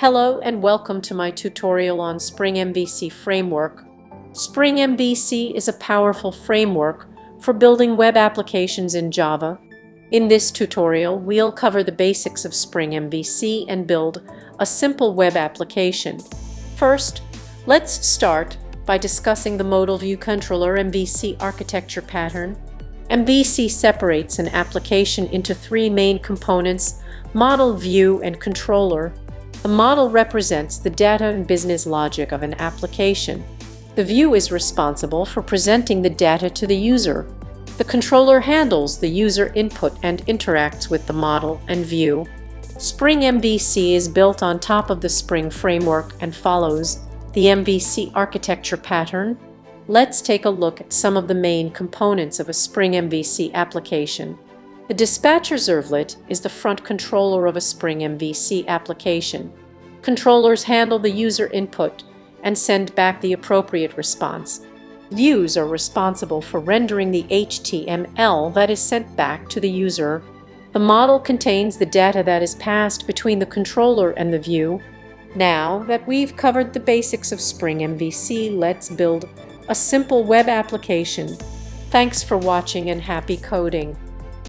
Hello and welcome to my tutorial on Spring MVC framework. Spring MVC is a powerful framework for building web applications in Java. In this tutorial, we'll cover the basics of Spring MVC and build a simple web application. First, let's start by discussing the Modal View Controller MVC architecture pattern. MVC separates an application into three main components: model, view, and controller. The model represents the data and business logic of an application. The view is responsible for presenting the data to the user. The controller handles the user input and interacts with the model and view. Spring MVC is built on top of the Spring framework and follows the MVC architecture pattern. Let's take a look at some of the main components of a Spring MVC application. The dispatcher servlet is the front controller of a Spring MVC application. Controllers handle the user input and send back the appropriate response. Views are responsible for rendering the HTML that is sent back to the user. The model contains the data that is passed between the controller and the view. Now that we've covered the basics of Spring MVC, let's build a simple web application. Thanks for watching and happy coding!